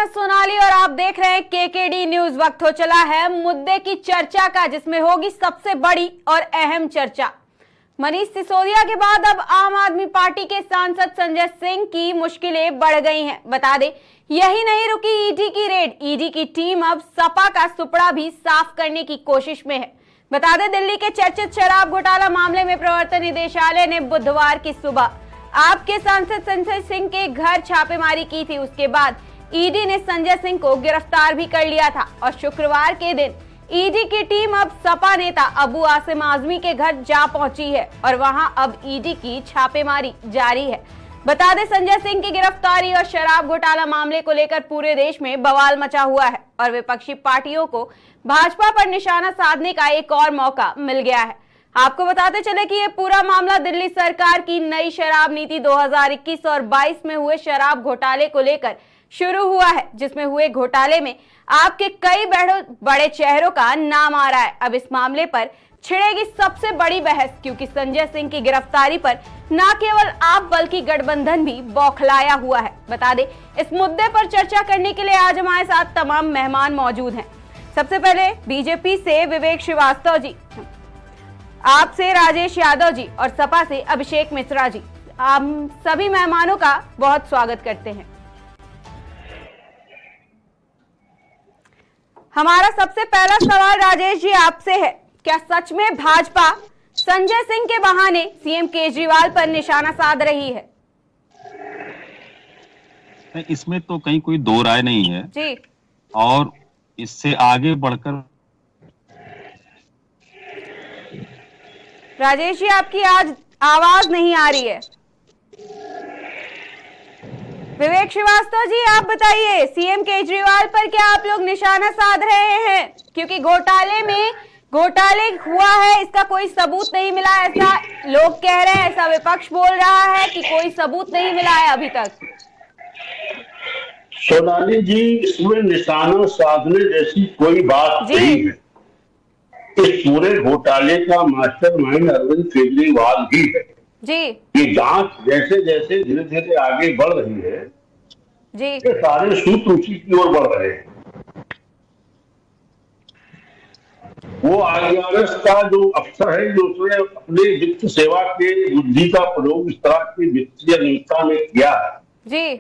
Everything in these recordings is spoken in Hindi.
मैं सोनाली और आप देख रहे हैं केकेडी न्यूज। वक्त हो चला है मुद्दे की चर्चा का, जिसमें होगी सबसे बड़ी और अहम चर्चा। मनीष सिसोदिया के बाद अब आम आदमी पार्टी के सांसद संजय सिंह की मुश्किलें बढ़ गई हैं। बता दें, यही नहीं रुकी ईडी की रेड। ईडी की टीम अब सपा का सुपड़ा भी साफ करने की कोशिश में है। बता दें, दिल्ली के चर्चित शराब घोटाला मामले में प्रवर्तन निदेशालय ने बुधवार की सुबह आपके सांसद संजय सिंह के घर छापेमारी की थी। उसके बाद ईडी ने संजय सिंह को गिरफ्तार भी कर लिया था और शुक्रवार के दिन ईडी की टीम अब सपा नेता अबू आसिम आजमी के घर जा पहुंची है और वहां अब ईडी की छापेमारी जारी है। बता दें, संजय सिंह की गिरफ्तारी और शराब घोटाला मामले को लेकर पूरे देश में बवाल मचा हुआ है और विपक्षी पार्टियों को भाजपा पर निशाना साधने का एक और मौका मिल गया है। आपको बताते चले कि ये पूरा मामला दिल्ली सरकार की नई शराब नीति 2021 और 22 में हुए शराब घोटाले को लेकर शुरू हुआ है, जिसमें हुए घोटाले में आपके कई बड़े चेहरों का नाम आ रहा है। अब इस मामले पर छिड़ेगी सबसे बड़ी बहस, क्योंकि संजय सिंह की गिरफ्तारी पर न केवल आप बल्कि गठबंधन भी बौखलाया हुआ है। बता दें, इस मुद्दे पर चर्चा करने के लिए आज हमारे साथ तमाम मेहमान मौजूद हैं। सबसे पहले बीजेपी से विवेक श्रीवास्तव जी, आपसे राजेश यादव जी और सपा से अभिषेक मिश्रा जी। हम सभी मेहमानों का बहुत स्वागत करते हैं। हमारा सबसे पहला सवाल राजेश जी आपसे है, क्या सच में भाजपा संजय सिंह के बहाने सीएम केजरीवाल पर निशाना साध रही है? इसमें तो कहीं कोई दो राय नहीं है जी। और इससे आगे बढ़कर राजेश जी, आपकी आज आवाज नहीं आ रही है। विवेक श्रीवास्तव जी, आप बताइए, सीएम केजरीवाल पर क्या आप लोग निशाना साध रहे हैं? क्योंकि घोटाले हुआ है, इसका कोई सबूत नहीं मिला, ऐसा लोग कह रहे हैं, ऐसा विपक्ष बोल रहा है कि कोई सबूत नहीं मिला है अभी तक। सोनाली जी, इसमें निशाना साधने जैसी कोई बात नहीं है। इस पूरे घोटाले का मास्टरमाइंड अरविंद केजरीवाल ही है जी। ये जांच जैसे जैसे धीरे धीरे आगे बढ़ रही है जी, ये सारे सूत्र उसी की ओर बढ़ रहे हैं। वो आईआरएस का जो अफसर है, जो उसने अपने वित्त सेवा के बुद्धि का प्रयोग इस तरह की वित्तीय नीति में किया है जी,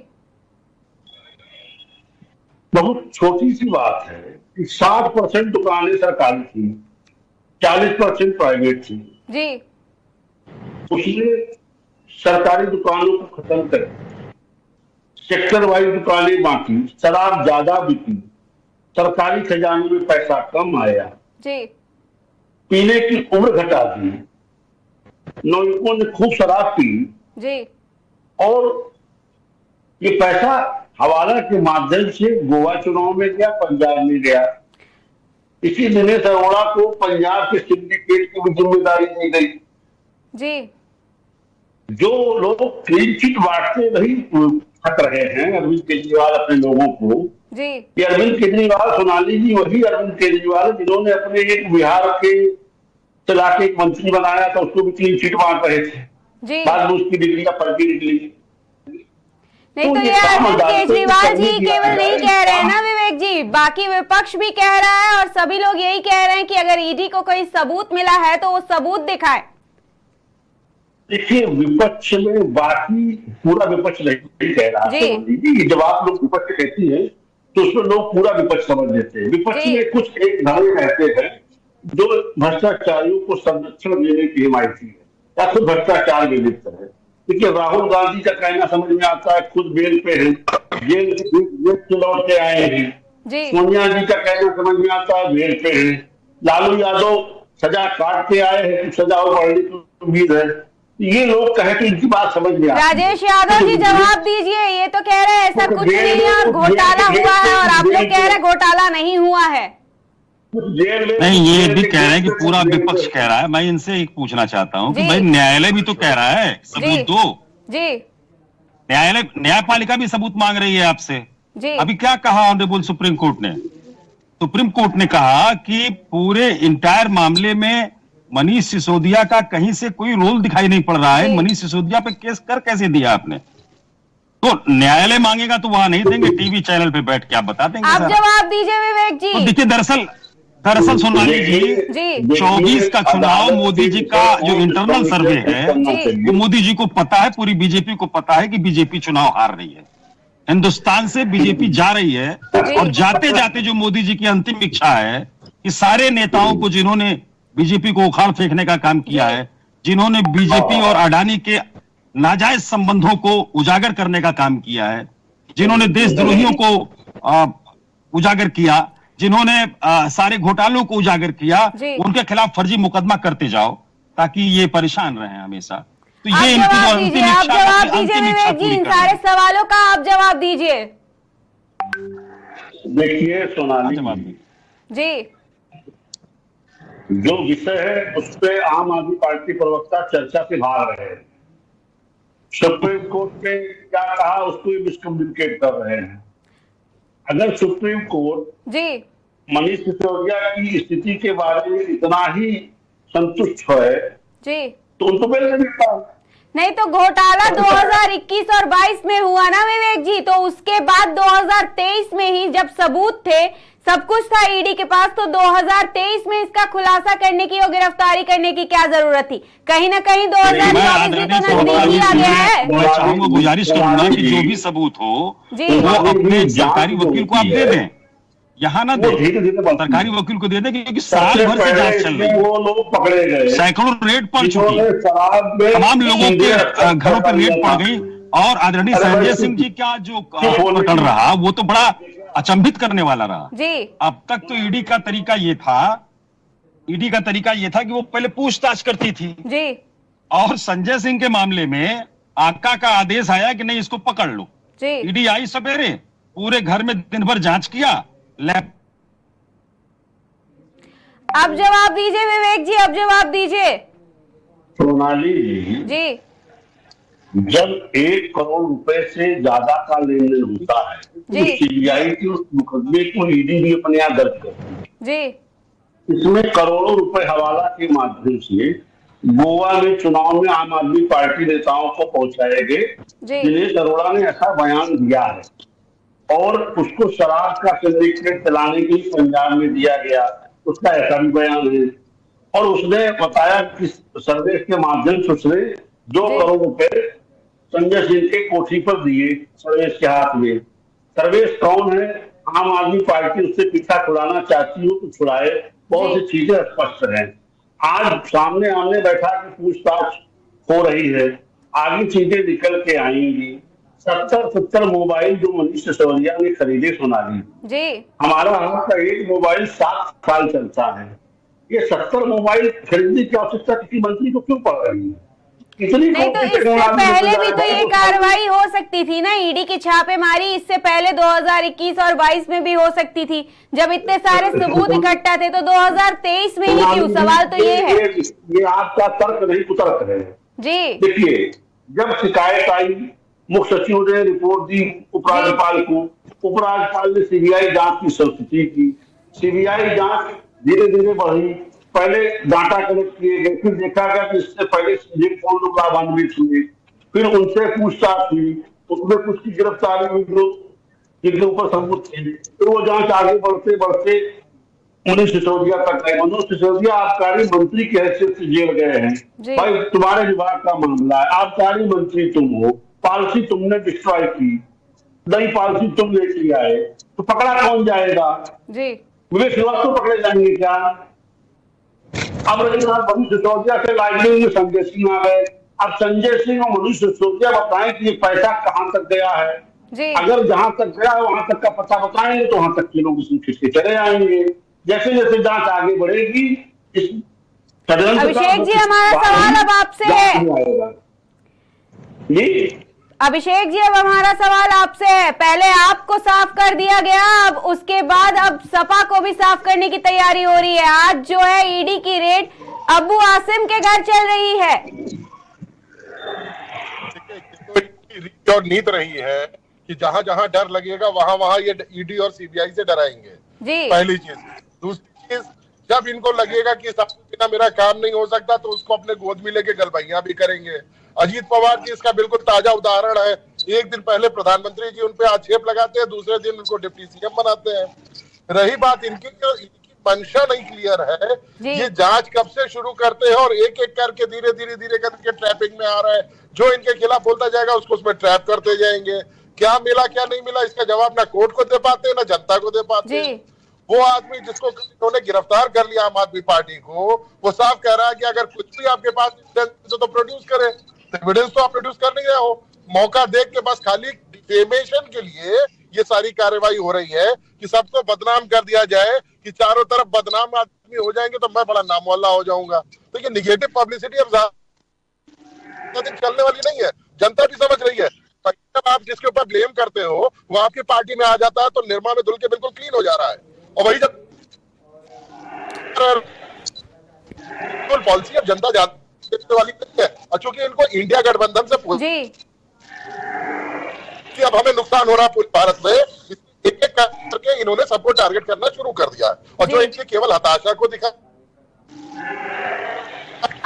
बहुत छोटी सी बात है कि 60% दुकानें सरकारी थी, 40% प्राइवेट थी। जी। उसने सरकारी दुकानों को खत्म कर सेक्टर वाइज दुकानें बांटी, शराब ज्यादा बिकी, सरकारी खजाने में पैसा कम आया जी, पीने की उम्र घटा दी, नौजवानों ने खूब शराब पी जी, और ये पैसा हवाला के माध्यम से गोवा चुनाव में गया, पंजाब में गया। इसी दिनेश अरोड़ा को पंजाब के सिंडिकेट की भी जिम्मेदारी दी गई जी। जो लोग क्लीन चिट बांटते वही खट रहे हैं अरविंद केजरीवाल अपने लोगों को जी। ये अरविंद केजरीवाल, सोनाली जी, वही अरविंद केजरीवाल जिन्होंने अपने एक बिहार के इलाके एक मंत्री बनाया था, उसको भी क्लीन चिट बांट रहे थे जी। बाद में उसकी डिग्री का फर्जी निकली। नहीं तो ये अरविंद केजरीवाल जी केवल नहीं कह रहे हैं ना विवेक जी, बाकी विपक्ष भी कह रहा है और सभी लोग यही कह रहे हैं कि अगर ईडी को कोई सबूत मिला है तो वो सबूत दिखाए। देखिए, विपक्ष में बाकी पूरा विपक्ष नहीं कह रहा है। जब आप लोग विपक्ष कहती है तो उसमें लोग पूरा विपक्ष समझ लेते हैं। विपक्ष में कुछ एक धड़े रहते हैं जो भ्रष्टाचारियों को संरक्षण देने की हिमायती है या खुद भ्रष्टाचार में लिप्त है। देखिए, राहुल गांधी का कहना समझ में आता है, खुद बेल पे है, जेल से लौट के आए हैं। सोनिया जी का कहना समझ में आता है, बेल पे है। लालू यादव सजा काट के आए हैं, सजा और बढ़ने की उम्मीद है। ये लोग कहे तो इनकी बात समझ में आती है। राजेश यादव जी जवाब दीजिए, ये तो कह रहे हैं ऐसा कुछ नहीं है और घोटाला हुआ है, और आप लोग कह रहे हैं घोटाला नहीं हुआ है। नहीं, ये भी कह रहे हैं कि पूरा विपक्ष कह रहा है। मैं इनसे एक पूछना चाहता हूँ कि भाई न्यायालय भी तो कह रहा है सबूत दो जी। न्यायपालिका भी सबूत मांग रही है आपसे जी। अभी क्या कहा ऑनरेबल सुप्रीम कोर्ट ने? सुप्रीम कोर्ट ने कहा कि पूरे इंटायर मामले में मनीष सिसोदिया का कहीं से कोई रोल दिखाई नहीं पड़ रहा है। मनीष सिसोदिया पे केस कर कैसे दिया आपने? तो न्यायालय मांगेगा तो वहां नहीं देंगे, टीवी चैनल पे बैठ के आप बता देंगे। आप जवाब दीजिए विवेक जी। तो देखिए, दरअसल सोनाली जी, 24 का चुनाव मोदी जी का जो इंटरनल सर्वे है वो मोदी जी को पता है, पूरी बीजेपी को पता है कि बीजेपी चुनाव हार रही है। हिंदुस्तान से बीजेपी जा रही है और जाते जाते जो मोदी जी की अंतिम इच्छा है कि सारे नेताओं को, जिन्होंने बीजेपी को उखाड़ फेंकने का काम किया है, जिन्होंने बीजेपी और अडानी के नाजायज संबंधों को उजागर करने का काम किया है, जिन्होंने देशद्रोहियों को उजागर किया, जिन्होंने सारे घोटालों को उजागर किया, उनके खिलाफ फर्जी मुकदमा करते जाओ ताकि ये परेशान रहे हमेशा। तो ये इनकी जो अंतिम आप जवाब इच्छा दीजिए विवेक जी, इन सारे सवालों का आप जवाब दीजिए। देखिए सोनाली जी, जो विषय है उस पे आम आदमी पार्टी प्रवक्ता चर्चा से भाग रहे हैं। सुप्रीम कोर्ट ने क्या कहा उसको मिसकम्युनिकेट कर रहे हैं। अगर सुप्रीम कोर्ट जी मनीष सिसोदिया की स्थिति के बारे में इतना ही संतुष्ट है जी, तो उनको बेल नहीं देता। नहीं तो घोटाला 2021 और 22 में हुआ ना विवेक जी, तो उसके बाद 2023 में ही जब सबूत थे, सब कुछ था ईडी के पास, तो 2023 में इसका खुलासा करने की और गिरफ्तारी करने की क्या जरूरत थी? कहीं ना कहीं 2024 में तो नजदीक आ गया है। मैं चाहूंगा, गुजारिश करूंगा कि जो भी सबूत हो वो अपने सरकारी वकील को आप दे दें, यहाँ ना दे, सरकारी वकील को दे दें, क्योंकि साल भर से जांच चल रही है, वो लोग पकड़े गए, सैकड़ों रेड पड़ चुकी है, तमाम लोगों के घरों पर रेड पड़ गई, और आदरणीय संजय सिंह जी का जो प्रकरण रहा वो तो बड़ा अचंभित करने वाला रहा जी। अब तक तो ईडी का तरीका ये था कि वो पहले पूछताछ करती थी जी, और संजय सिंह के मामले में आका का आदेश आया कि नहीं, इसको पकड़ लो जी। ईडी आई सवेरे, पूरे घर में दिन भर जांच किया, अब जवाब दीजिए विवेक जी, अब जवाब दीजिए। सोनाली जी, जब 1 करोड़ रुपए से ज्यादा का लेन देन होता है तो सीबीआई के उस मुकदमे को ईडी भी अपने यहाँ दर्ज करती है जी। इसमें करोड़ों रुपए हवाला के माध्यम से गोवा में चुनाव में आम आदमी पार्टी नेताओं को पहुंचाए गए, दिनेश अरोड़ा ने ऐसा बयान दिया है, और उसको शराब का सिंडिकेट चलाने के लिए पंजाब में दिया गया, उसका ऐसा भी बयान है। और उसने बताया कि सर्वेश के माध्यम से उसने 2 करोड़ रुपए संजय सिंह के कोठी पर दिए सर्वेश के हाथ में। सर्वेश कौन है? आम आदमी पार्टी उससे पीछा छुड़ाना चाहती हो तो छुड़ाए, बहुत सी चीजें स्पष्ट हैं। आज सामने आमने बैठा के पूछताछ हो रही है, आगे चीजें निकल के आएंगी। 70 मोबाइल जो मनीष सिसोदिया ने खरीदे सोनाली जी, हमारा का एक मोबाइल 7 साल चलता है। ये 70 मोबाइल खरीदने की आवश्यकता किसी मंत्री को क्यों पड़ रही है? नहीं तो इससे पहले भी तो ये कार्रवाई हो सकती थी ना, ईडी की छापेमारी इससे पहले 2021 और 22 में भी हो सकती थी, जब इतने सारे सबूत इकट्ठा थे, तो 2023 में ही क्यों? सवाल तो ये है। ये आपका तर्क नहीं कुतर्क है जी। देखिए, जब शिकायत आई, मुख्य सचिव ने रिपोर्ट दी उपराज्यपाल को, उपराज्यपाल ने सीबीआई जांच की संस्तुति की, सीबीआई जांच धीरे धीरे बढ़ी, पहले डाटा कलेक्ट किए गए, फिर देखा गया कि इससे पहले कौन लोग लाभान्वित हुए, फिर उनसे पूछताछ हुई, उसमें कुछ की गिरफ्तारी हुई जिनके ऊपर सबूत थे, फिर वो जांच आगे बढ़ते बढ़ते मनीष सिसोदिया तक गए। मनीष सिसोदिया आबकारी मंत्री की हैसियत से जेल गए हैं। भाई तुम्हारे विभाग का मामला है, आबकारी मंत्री तुम हो, पॉलिसी तुमने डिस्ट्रॉय की, नई पॉलिसी तुम लेके आए, तो पकड़ा कौन जाएगा? विवेक श्रीवास्तव पकड़े जाएंगे क्या? अब रजनीकांत मनीष सिसोदिया से लाइनलिंग में संजय सिंह आ गए। अब संजय सिंह और मनीष सिसोदिया बताएं कि ये पैसा कहां तक गया है जी। अगर जहां तक गया है वहां तक का पता बताएंगे तो वहां तक के लोग इसमें खिसके चले आएंगे। जैसे जैसे जांच आगे बढ़ेगी, इस अभिषेक जी हमारा सवाल अब आपसे है। अभिषेक जी अब हमारा सवाल आपसे है, पहले आपको साफ कर दिया गया, अब उसके बाद अब सपा को भी साफ करने की तैयारी हो रही है। आज जो है ईडी की रेड अबू आसिम के घर चल रही है। और नीत रही है कि जहां जहां डर लगेगा वहां वहां ये ईडी और सीबीआई से डराएंगे जी। पहली चीज। दूसरी चीज, जब इनको लगेगा कि सब बिना मेरा काम नहीं हो सकता तो उसको अपने गोद में लेके गलबैया भी करेंगे। अजीत पवार जी इसका बिल्कुल ताजा उदाहरण है। एक दिन पहले प्रधानमंत्री जी उन पे आक्षेप लगाते हैं, दूसरे दिन उनको डिप्टी सीएम बनाते हैं। रही बात इनकी मंशा नहीं क्लियर है, ये जांच कब से शुरू करते हैं और एक एक करके धीरे करके ट्रैपिंग में आ रहा है। जो इनके खिलाफ बोलता जाएगा उसको उसमें ट्रैप करते जाएंगे। क्या मिला क्या नहीं मिला इसका जवाब ना कोर्ट को दे पाते ना जनता को दे पाते। वो आदमी जिसको उन्होंने गिरफ्तार कर लिया आम आदमी पार्टी को, वो साफ कह रहा है कि अगर कुछ भी आपके पास एविडेंस तो प्रोड्यूस करें। एविडेंस तो आप प्रोड्यूस कर नहीं रहे हो, मौका देख के बस खाली डिफेमेशन के लिए ये सारी कार्रवाई हो रही है कि सबको बदनाम कर दिया जाए कि चारों तरफ बदनाम आदमी हो जाएंगे तो मैं बड़ा नामवल्ला हो जाऊंगा। तो ये निगेटिव पब्लिसिटी अब ज्यादा दिन चलने वाली नहीं है, जनता भी समझ रही है। जब आप जिसके ऊपर ब्लेम करते हो वो आपकी पार्टी में आ जाता है तो निर्मा में धुल के बिल्कुल क्लीन हो जा रहा है। और वही जब पॉलिसी अब जनता जानने वाली नहीं है, और चूंकि इनको इंडिया गठबंधन से कि अब हमें नुकसान हो रहा है पूरे भारत में, एक एक करके इन्होंने सबको टारगेट करना शुरू कर दिया है। और जो इनके केवल हताशा को दिखा।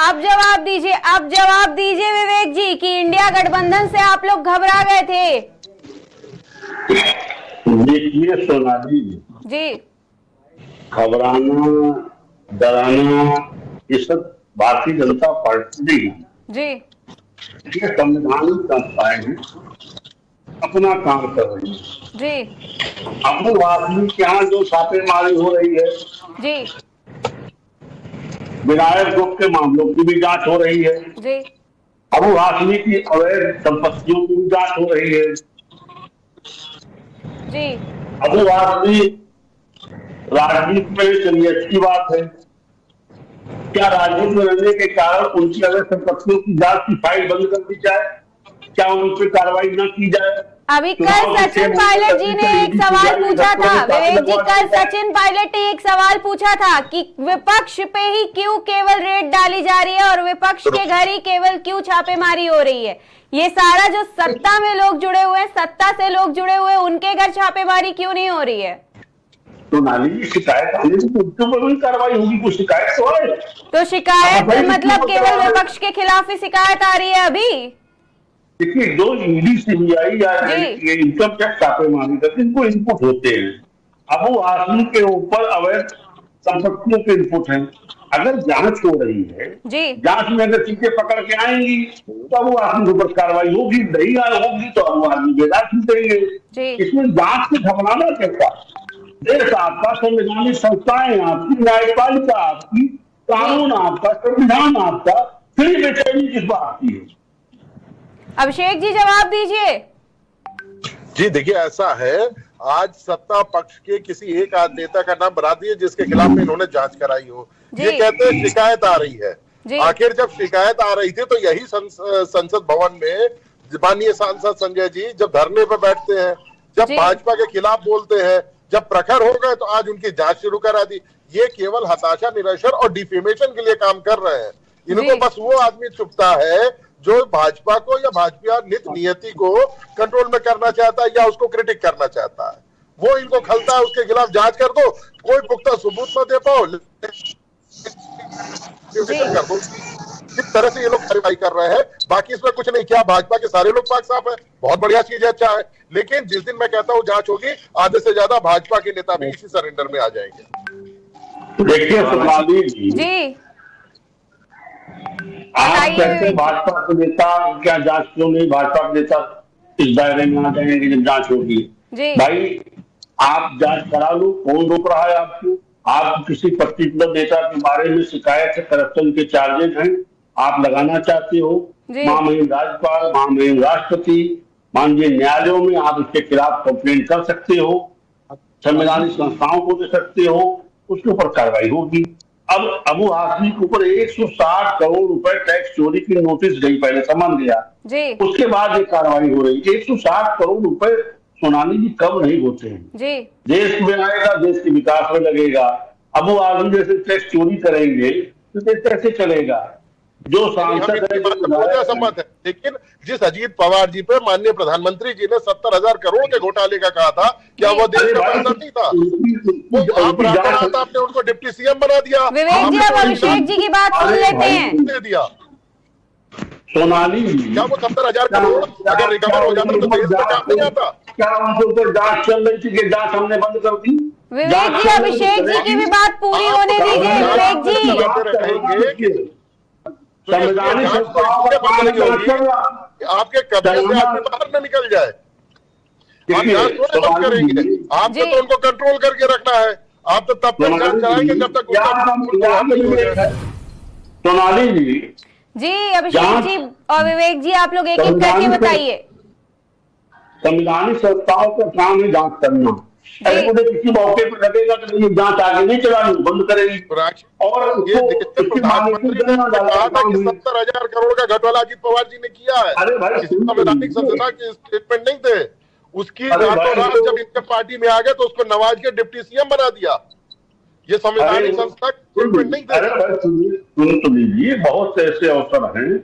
अब जवाब दीजिए विवेक जी कि इंडिया गठबंधन से आप लोग घबरा गए थे। देखिए सोनाली जी, घबराना डराना ये सब भारतीय जनता पार्टी जी ये संवैधानिक संस्थाएं हैं, अपना काम कर रही है जी। अबू आदमी के यहाँ जो छापेमारी हो रही है जी, विनायक ग्रुप के मामलों की भी जांच हो रही है जी। अबू हाशमी की अवैध संपत्तियों की भी जांच हो रही है जी। अबू हाशमी राजनीति में चलिए अच्छी बात है, क्या राजनीति में रहने के कारण उनकी अवैध संपत्तियों की जांच की फाइल बंद कर दी जाए, क्या उन पर कार्रवाई न की जाए? अभी कल सचिन पायलट जी ने एक सवाल पूछा था, विवेक जी कल सचिन पायलट ने एक सवाल पूछा था कि विपक्ष पे ही क्यों केवल रेड डाली जा रही है और विपक्ष के घर ही केवल क्यों छापेमारी हो रही है। ये सारा जो सत्ता में लोग जुड़े हुए हैं, सत्ता से लोग जुड़े हुए हैं, उनके घर छापेमारी क्यों नहीं हो रही है? तो नाली शिकायत आने तो उनके ऊपर भी कार्रवाई होगी, कुछ शिकायत तो है। तो शिकायत मतलब केवल विपक्ष के खिलाफ ही शिकायत आ रही है अभी? देखिए जो ईडी सीबीआई या इनकम टैक्स छापेमारी करते इनको इनपुट होते हैं। अबू हाशमी के ऊपर अवैध संपत्तियों के इनपुट हैं। अगर जांच हो रही है, जांच में अगर चीजें पकड़ के आएंगी तो अबू हाशमी के ऊपर कार्रवाई होगी, नहीं होगी तो अबू हाशमी बेदार छूटेंगे। इसमें जांच से घबराना कैसा? देश आपका, संवैधानिक संस्थाएं आपकी, न्यायपालिका आपकी, कानून आपका, संविधान आपका, फिर बेचैनी किस बात की है? अभिषेक जी जवाब दीजिए। जी देखिए ऐसा है, आज सत्ता पक्ष के किसी एक नेता का नाम बता दिए जिसके खिलाफ में इन्होंने जांच कराई हो। ये कहते हैं शिकायत आ रही है। आखिर जब शिकायत आ रही थी तो यही संसद भवन में माननीय सांसद संजय जी जब धरने पर बैठते हैं, जब भाजपा के खिलाफ बोलते हैं, जब प्रखर हो गए तो आज उनकी जांच शुरू करा दी। ये केवल हताशा, निराशा और डिफेमेशन के लिए काम कर रहे हैं। इनको बस वो आदमी चुपता है जो भाजपा को या भाजपा नीति को कंट्रोल में करना चाहता है या उसको क्रिटिक करना चाहता है, वो इनको खलता है। उसके खिलाफ जांच कर दो, कोई पुख्ता सबूत न दे पाओ, कर दो। इस तरह से ये लोग कार्रवाई कर रहे हैं। बाकी इसमें कुछ नहीं। क्या भाजपा के सारे लोग पाक साफ है? बहुत बढ़िया चीज है, अच्छा है। लेकिन जिस दिन मैं कहता हूँ जांच होगी, आधे से ज्यादा भाजपा के नेता भी इसी सरेंडर में आ जाएंगे। देखिए जी, आप कहते भाजपा के नेता क्या जांच क्यों नहीं, भाजपा के नेता इस दायरे में आ जाएंगे जब जांच होगी। भाई आप जांच करा लो, कौन रोक रहा है आपको? आप किसी पर्टिकुलर नेता के बारे में शिकायत है, करप्शन के चार्जेस हैं, आप लगाना चाहते हो, महामहिम राज्यपाल, महामहिम राष्ट्रपति, माननीय न्यायालयों में आप इसके खिलाफ कंप्लेन कर सकते हो, संवैधानिक संस्थाओं को दे सकते हो, उसके ऊपर कार्रवाई होगी। अब अबू हाशमी के ऊपर 160 करोड़ रुपए टैक्स चोरी की नोटिस गई, पहले समन गया, उसके बाद ये कार्रवाई हो रही। 160 करोड़ रुपए सोनाली जी कम नहीं होते हैं। देश में आएगा, देश के विकास में लगेगा। अबू हाशमी जैसे टैक्स चोरी करेंगे तो देश कैसे चलेगा? जो सांसद है, लेकिन जिस अजीत पवार जी पे माननीय प्रधानमंत्री जी ने 70,000 करोड़ के घोटाले का कहा था, क्या वो देश का पैसा नहीं था? वो आपने उनको डिप्टी सीएम बना दिया। विवेक जी अब अभिषेक जी की बात सुन लेते हैं। दे दिया सोनाली क्या वो 70,000 करोड़ अगर रिकवर हो जाता तो देश में काम नहीं आता? क्या उनके ऊपर जांच चल रही थी कि जांच हमने बंद कर दी? विवेक जी, अभिषेक जी की भी बात पूरी होने दीजिए। विवेक जी, संवैधानिक संस्थाओं का काम होगी आपके कब्जे से आदमी बाहर न निकल जाए। आप जांच थोड़े बंद करेंगे, आपको तो उनको कंट्रोल करके रखना है। आप तो तब तक जांच कराएंगे जब तक सोनाली जी, अभिषेक जी और विवेक जी, आप लोग एक एक करके बताइए। संवैधानिक संस्थाओं का काम है जांच करना। अगर मुझे किसी मौके पर लगेगा कि नहीं जांच आगे नहीं चलानी, बंद करेगी। और ये प्रधानमंत्री ने कहा था कि 70,000 करोड़ का घोटाला अजित पवार जी ने किया है। अरे भाई, संवैधानिक संस्था के स्टेटमेंट नहीं थे उसकी। रातों रात जब इनके पार्टी में आ गए तो उसको नवाज के डिप्टी सीएम बना दिया। ये संवैधानिक संस्था स्टेटमेंट नहीं थे। सुन लीजिए, बहुत से ऐसे अवसर हैं,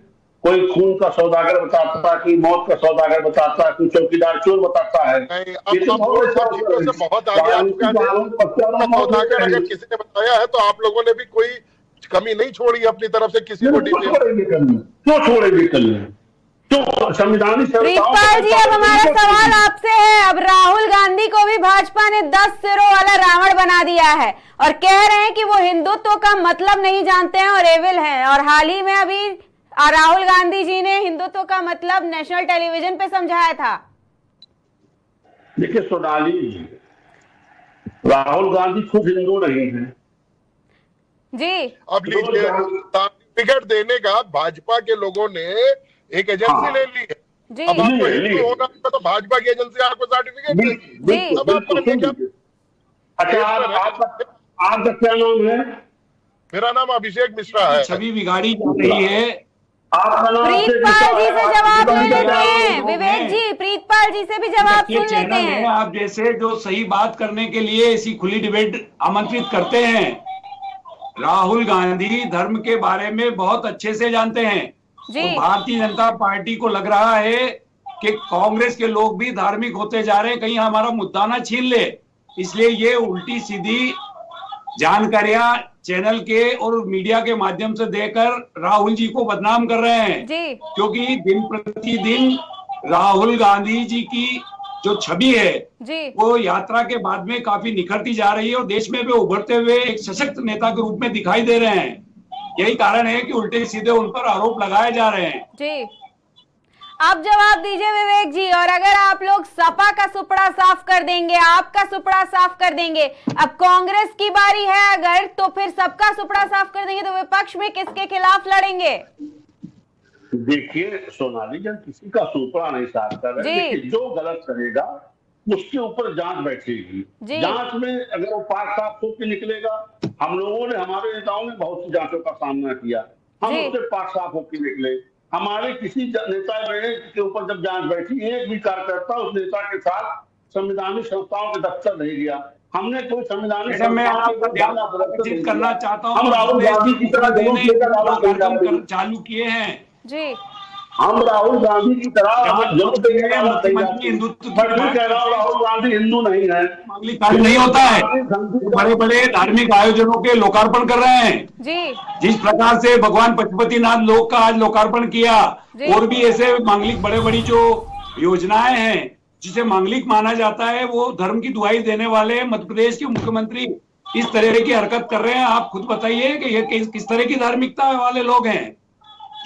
कोई खून का सौदागर बताता है, कोई मौत का सौदागर बताता है, कोई चौकीदार चोर बताता है। बहुत आगे आ चुका है। सौदागर अगर किसी ने बताया है तो आप लोगों ने भी कोई कमी नहीं छोड़ी अपनी तरफ से किसी को। क्यों छोड़ेंगे कमी? प्रीतपाल जी, अब हमारा सवाल आपसे है। अब राहुल गांधी को भी भाजपा ने 10 सिरों वाला रावण बना दिया है और कह रहे हैं कि वो हिंदुत्व का मतलब नहीं जानते हैं और एविल हैं। और हाल ही में अभी राहुल गांधी जी ने हिंदुत्व का मतलब नेशनल टेलीविजन पे समझाया था। देखिए सोनाली, राहुल गांधी खुद हिंदू नहीं है जी। अब लीजिए, सर्टिफिकेट देने का भाजपा के लोगों ने एक एजेंसी ले ली है जी। अब आपको हिंदू होना है तो भाजपा की एजेंसी आपको सर्टिफिकेट देगी। अब आप मानिए क्या? अच्छा, आपका क्या नाम है? मेरा नाम अभिषेक मिश्रा है। छवि बिगाड़ी जा रही है। प्रीतपाल जी से जवाब ले लेते हैं। विवेक जी, प्रीतपाल जी से भी जवाब सुन लेते हैं। आप जैसे जो सही बात करने के लिए ऐसी खुली डिबेट आमंत्रित करते हैं। राहुल गांधी धर्म के बारे में बहुत अच्छे से जानते हैं। तो भारतीय जनता पार्टी को लग रहा है कि कांग्रेस के लोग भी धार्मिक होते जा रहे हैं, कहीं हमारा मुद्दा ना छीन ले। इसलिए ये उल्टी सीधी जानकारियां चैनल के और मीडिया के माध्यम से देकर राहुल जी को बदनाम कर रहे हैं जी। क्योंकि दिन प्रतिदिन राहुल गांधी जी की जो छवि है जी, वो यात्रा के बाद में काफी निखरती जा रही है और देश में वे उभरते हुए एक सशक्त नेता के रूप में दिखाई दे रहे हैं। यही कारण है कि उल्टे सीधे उन पर आरोप लगाए जा रहे हैं जी। आप जवाब दीजिए विवेक जी। और अगर आप लोग सपा का सुपड़ा साफ कर देंगे, आपका सुपड़ा साफ कर देंगे, अब कांग्रेस की बारी है अगर, तो फिर सबका सुपड़ा साफ कर देंगे तो विपक्ष में किसके खिलाफ लड़ेंगे? देखिए सोनाली, जब किसी का सुपड़ा नहीं साफ कर रहे, लेकिन जो गलत करेगा उसके ऊपर जांच बैठेगी। जांच में अगर वो पाक साफ होकर निकलेगा, हम लोगों ने, हमारे नेताओं ने बहुत सी जांचों का सामना किया, हम उससे पाक साफ होकर निकले। हमारे किसी नेता के ऊपर जब जांच बैठी, एक भी कार्यकर्ता उस नेता के साथ संवैधानिक संस्थाओं के दफ्तर नहीं गया। हमने कोई संवैधानिक करना चाहता हूँ, हम राहुल गांधी की तरह चालू किए हैं जी। हम राहुल गांधी की तरह मुख्यमंत्री हिंदुत्व राहुल गांधी हिंदू नहीं है, नहीं होता है। बड़े बड़े धार्मिक आयोजनों के लोकार्पण कर रहे हैं जी। जिस प्रकार से भगवान पशुपतिनाथ लोक का आज लोकार्पण किया, और भी ऐसे मांगलिक बड़े बड़ी जो योजनाएं हैं जिसे मांगलिक माना जाता है, वो धर्म की दुहाई देने वाले मध्य प्रदेश के मुख्यमंत्री इस तरह की हरकत कर रहे हैं। आप खुद बताइए कि ये किस तरह की धार्मिकता वाले लोग हैं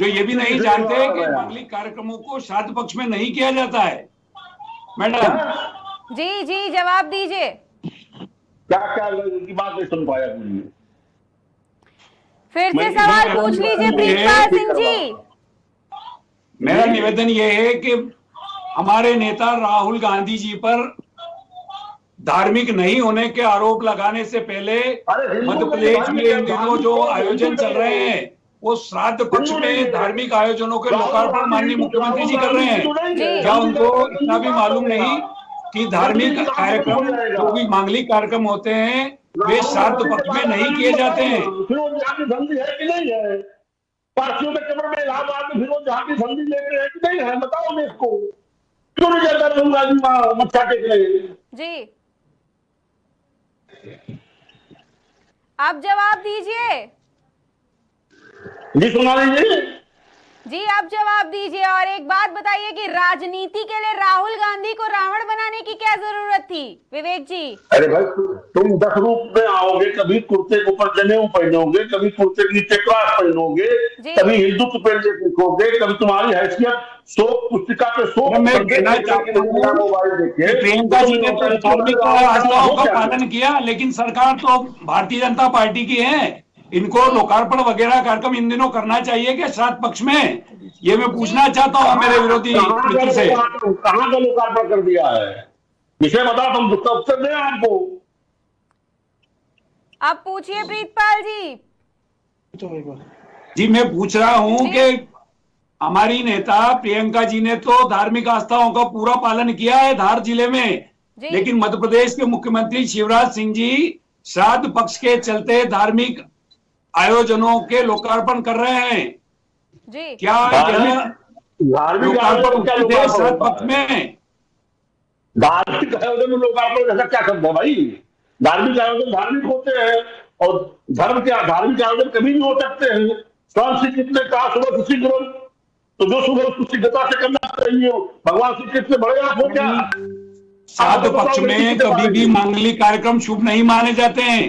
जो ये भी नहीं जानते कि मांगलिक कार्यक्रमों को श्राद्ध पक्ष में नहीं किया जाता है। मैडम जी जी, जवाब दीजिए। क्या क्या की बात नहीं सुन पाया? फिर से सवाल पूछ लीजिए प्रीतपाल सिंह जी। मेरा निवेदन ये है कि हमारे नेता राहुल गांधी जी पर धार्मिक नहीं होने के आरोप लगाने से पहले मध्य प्रदेश में इन दिनों जो आयोजन चल रहे हैं वो श्राद्ध पक्ष में धार्मिक आयोजनों के लोकार्पण माननीय मुख्यमंत्री जी कर रहे हैं। क्या उनको इतना भी मालूम नहीं कि धार्मिक कार्यक्रम जो भी मांगलिक कार्यक्रम होते हैं वे श्राद्ध पक्ष में नहीं किए जाते हैं? पार्टियों के कमर में इलाहाबाद में फिर जहाँ की संधि लेते हैं कि नहीं है? बताओ मैं इसको क्यों नहीं जाता रहूंगा मत्था टेकने जी। आप जवाब दीजिए जी। सुना लीजिए जी आप जवाब दीजिए और एक बात बताइए कि राजनीति के लिए राहुल गांधी को रावण बनाने की क्या जरूरत थी, विवेक जी? अरे भाई तुम 10 रूप में आओगे, कभी कुर्ते के ऊपर जनेऊ पहनोगे, कभी कुर्ते के नीचे क्लास पहनोगे, कभी हिंदुत्व पहनने सीखोगे, कभी तुम्हारी हैसियत शोक पुस्तिका पे शोक। मैं कहना चाहता हूँ प्रियंका जी ने तो धार्मिक आस्थाओं का पालन किया, लेकिन सरकार तो भारतीय जनता पार्टी की है, इनको लोकार्पण वगैरह कार्यक्रम इन दिनों करना चाहिए क्या श्राद्ध पक्ष में? ये मैं पूछना चाहता हूँ मेरे विरोधी मित्र से। कहाँ का लोकार्पण कर दिया है, विषय बता, तुम उत्तर दें आपको। आप पूछिए प्रीतपाल जी। जी मैं पूछ रहा हूँ कि हमारी नेता प्रियंका जी ने तो धार्मिक आस्थाओं का पूरा पालन किया है धार जिले में, लेकिन मध्य प्रदेश के मुख्यमंत्री शिवराज सिंह जी श्राद्ध पक्ष के चलते धार्मिक आयोजनों के लोकार्पण कर रहे हैं जी। क्या लोकार्पण श्राद्ध पक्ष में? धार्मिक आयोजन में लोकार्पण ऐसा क्या करता है भाई? धार्मिक आयोजन धार्मिक होते हैं और धर्म के धार्मिक आयोजन कभी नहीं हो सकते हैं। स्वामी श्री कृष्ण ने कहा सुबह खुशी करो, तो जो सुबह उसको शीघ्रता से करना चाहिए। भगवान श्री कृष्ण बड़े आप हो क्या? श्राद्ध पक्ष में कभी भी मांगलिक कार्यक्रम शुभ नहीं माने जाते हैं।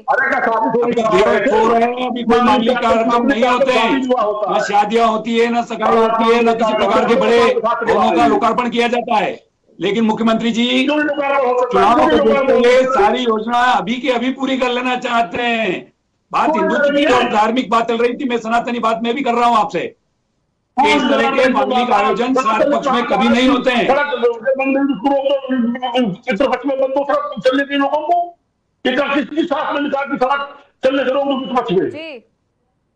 अरे क्या अभी कोई मांगलिक कार्यक्रम नहीं होते हैं, न शादियां होती है, न सगाई होती है, न किसी प्रकार के बड़े भवनों का लोकार्पण किया जाता है। लेकिन मुख्यमंत्री जी चुनावों को देखते हुए सारी योजना अभी के अभी पूरी कर लेना चाहते हैं। बात हिंदुत्व की और धार्मिक बात चल रही थी, मैं सनातनी बात में भी कर रहा हूँ आपसे। इस तरह के मांगलिक आयोजन श्राद्ध पक्ष में कभी नहीं होते हैं। पितृपक्ष में बंद सड़क चलने के लोगों को किसकी साथ में निकाल की सड़क चलने से रोक दो पितृपक्ष में।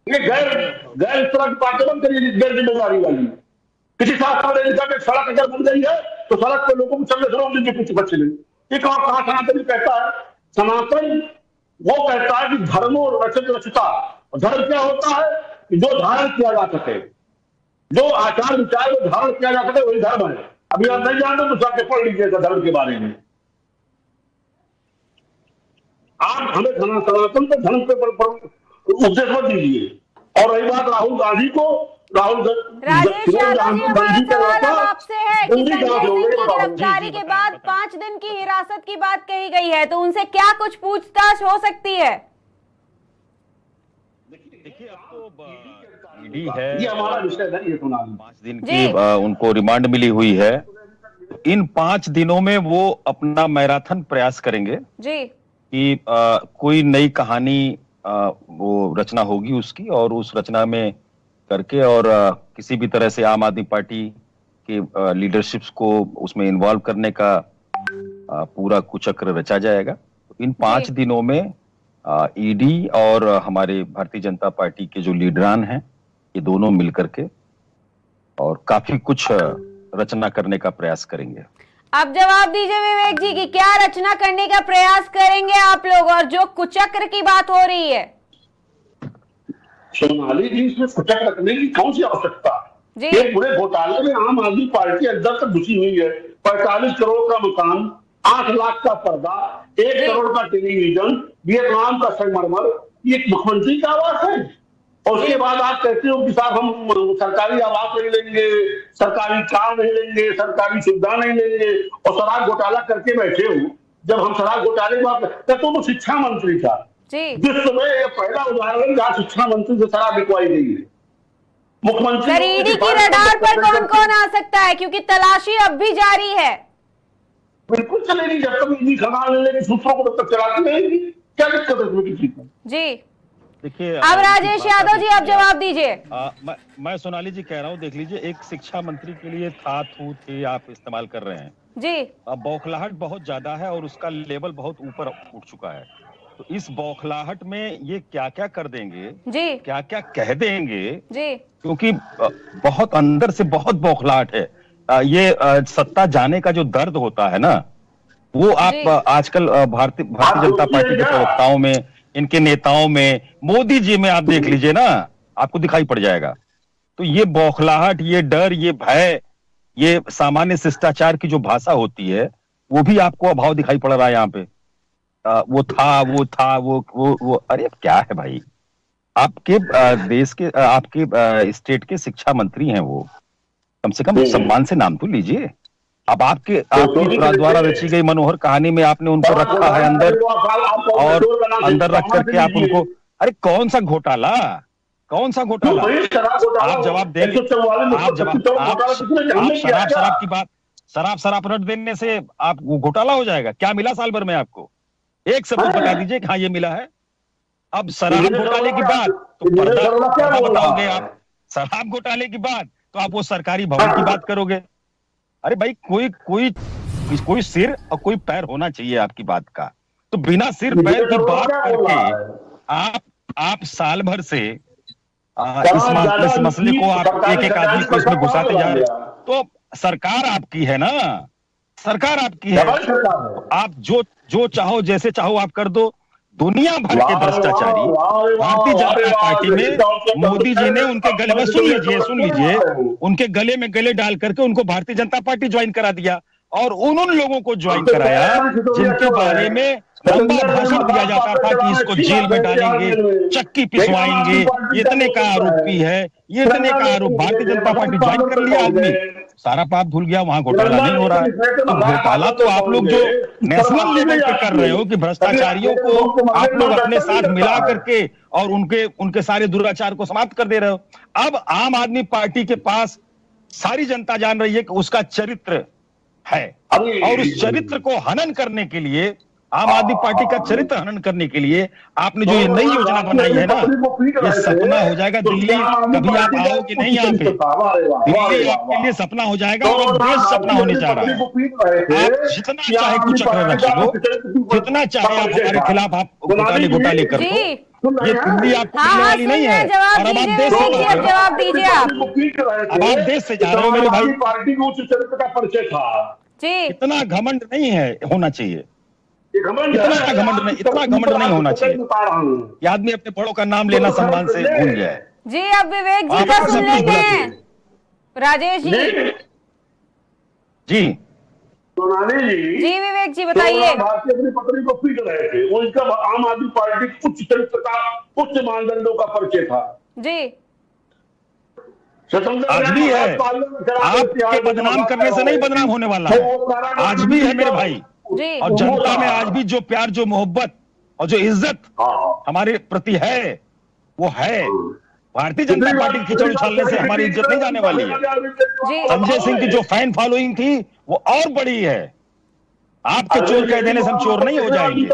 ये गैर इस तरह की बातें बंद करिए, गैर जिम्मेदारी वाली। किसी शास्त्र में लिखा कि सड़क अगर बन गई है तो सड़क पर लोगों को चलने से रोक दीजिए पितृपक्ष में। एक और कहा सनातन कहता है, सनातन वो कहता है कि धर्मो रचित रचिता। धर्म क्या होता है कि जो धारण किया जा सके, जो आचार विचार को धारण किया जा सके वही धर्म है। अभी आप नहीं जानते तो जाके पढ़ लीजिएगा धर्म के बारे में। आप हमें सनातन पे धर्म पे उपदेश मत दीजिए। और रही बात राहुल गांधी को, राजेश यादव जी हमारा सवाल अब आपसे है कि संजय सिंह की गिरफ्तारी के बाद 5 दिन की हिरासत की बात कही गई है, तो उनसे क्या कुछ पूछताछ हो सकती है? देखिए अब तो ईडी है, ये हमारा विषय नहीं है। 5 दिन की उनको रिमांड मिली हुई है। इन 5 दिनों में वो अपना मैराथन प्रयास करेंगे जी कि कोई नई कहानी वो रचना होगी उसकी, और उस रचना में करके और किसी भी तरह से आम आदमी पार्टी के लीडरशिप्स को उसमें इन्वॉल्व करने का पूरा कुचक्र रचा जाएगा। इन 5 दिनों में ईडी और हमारे भारतीय जनता पार्टी के जो लीडरान हैं, ये दोनों मिलकर के और काफी कुछ रचना करने का प्रयास करेंगे। अब जवाब दीजिए विवेक जी कि क्या रचना करने का प्रयास करेंगे आप लोग, और जो कुचक्र की बात हो रही है? सोनाली जी, इसमें कुचक्र रखने की कौन सी आवश्यकता? ये पूरे घोटाले में आम आदमी पार्टी अंदर तक घुसी हुई है। 45 करोड़ का मकान, 8 लाख का पर्दा, 1 करोड़ का टेलीविजन, वियतनाम का संगमरमर, ये मुख्यमंत्री का आवास है। और उसके बाद आप कहते हो कि साहब हम सरकारी आवास नहीं लेंगे, सरकारी कार नहीं लेंगे, सरकारी सुविधा नहीं लेंगे, और शराब घोटाला करके बैठे हो। जब हम शराब घोटाले की बात करते तो शिक्षा मंत्री था जिस समय पहला उदाहरण जहाँ शिक्षा मंत्री से शराब बिकवाई गई है। मुख्यमंत्री ईडी की रडार पर कौन कौन आ सकता है, क्योंकि तलाशी अब भी जारी है? बिल्कुल चलेगी, जब तक ईडी खंगाल नहीं लेगी सूत्रों को तब तक चलाती रहेगी। क्या दिक्कत है किसी को? जी देखिए, अब राजेश यादव जी आप जवाब दीजिए। मैं सोनाली जी कह रहा हूँ, देख लीजिए, एक शिक्षा मंत्री के लिए था थू थे आप इस्तेमाल कर रहे हैं जी। अब बौखलाहट बहुत ज्यादा है और उसका लेवल बहुत ऊपर उठ चुका है। तो इस बौखलाहट में ये क्या क्या कर देंगे जी, क्या क्या कह देंगे जी, क्योंकि बहुत अंदर से बहुत बौखलाहट है। ये सत्ता जाने का जो दर्द होता है ना, वो आप आजकल भारतीय जनता पार्टी के प्रवक्ताओं में, इनके नेताओं में, मोदी जी में आप देख लीजिए ना, आपको दिखाई पड़ जाएगा। तो ये बौखलाहट, ये डर, ये भय, ये सामान्य शिष्टाचार की जो भाषा होती है, वो भी आपको अभाव दिखाई पड़ रहा है यहाँ पे। वो था, अरे क्या है भाई, आपके देश के आपके स्टेट के शिक्षा मंत्री हैं वो, कम से कम सम्मान से नाम तो लीजिए। अब आपके द्वारा रची गई मनोहर कहानी में आपने उनको रखा है अंदर, और अंदर रख करके आप उनको, अरे कौन सा घोटाला, कौन सा घोटाला? आप जवाब देंगे? आप शराब रट देने से आप घोटाला हो जाएगा? क्या मिला साल भर में आपको? एक सबूत बता दीजिए कि हाँ ये मिला है। अब शराब घोटाले की बात तो पर्दा बताओगे आप, शराब घोटाले की बात तो आप वो सरकारी भवन की बात करोगे। अरे भाई कोई सिर और कोई पैर होना चाहिए आपकी बात का। तो बिना सिर पैर की बात करके आप साल भर से इस मसले को आप एक आदमी को इसमें घुसाते जा रहे हैं। तो सरकार आपकी है ना, सरकार आपकी है, आप जो चाहो जैसे चाहो आप कर दो। दुनिया भर के भ्रष्टाचारी भारतीय जनता पार्टी में, मोदी जी ने उनके गले में, सुन लीजिए, उनके गले में गले डाल करके उनको भारतीय जनता पार्टी ज्वाइन करा दिया, और उन लोगों को ज्वाइन कराया जिनके बारे में लंबा भाषण दिया जाता था कि इसको जेल में डालेंगे, चक्की पिसवाएंगे, इतने का आरोपी है, ये इतने का आरोप। भारतीय जनता पार्टी ज्वाइन कर लिया, आदमी सारा पाप भूल गया, वहां घोटाला नहीं हो रहा है। तो घोटाला तो आप लोग जो नेशनल लेवल पे कर रहे हो कि भ्रष्टाचारियों को आप लोग अपने साथ मिला करके और उनके सारे दुराचार को समाप्त कर दे रहे हो। अब आम आदमी पार्टी के पास सारी जनता जान रही है कि उसका चरित्र है, और उस चरित्र को हनन करने के लिए, आम आदमी पार्टी का चरित्र हनन करने के लिए आपने जो ये नई योजना बनाई है ना, ये सपना हो जाएगा। दिल्ली कभी आप आओगे नहीं यहाँ पे, दिल्ली आपके लिए सपना हो जाएगा, और देश सपना होने जा रहा है। आप जितना चाहे कुछ चक्र रख लो, जितना चाहे आप हमारे खिलाफ आप घोटाले कर दो, ये दिल्ली आपको मिलने वाली नहीं है। और अब आप देश से जवाब दीजिए, अब आप देश से जा रहे हो मेरे भाई। पार्टी को उच्च चरित्र का परिचय था जी, इतना घमंड नहीं है, होना चाहिए इतना घमंड नहीं होना चाहिए कि आदमी अपने बड़ों का नाम लेना सम्मान से भूल जाए। जी अब विवेक जी का सुन लेते हैं। राजेश जी, सोनाली जी विवेक जी बताइए। भारतीय अपनी पत्नी को पीट रहे थे, वो इनका आम आदमी पार्टी उच्च चरित्र का, उच्च मानदंडों का परिचय था जी। आज भी है, आपके बदनाम करने से नहीं बदनाम होने वाला है, आज भी है मेरे भाई। और जनता में आज भी जो प्यार, जो मोहब्बत और जो इज्जत हमारे प्रति है, वो है। भारतीय जनता पार्टी की खिचड़ी उछालने से हमारी इज्जत नहीं जाने वाली है। संजय सिंह की जो फैन फॉलोइंग थी वो और बड़ी है। आपके चोर कह देने से हम चोर नहीं हो जाएंगे,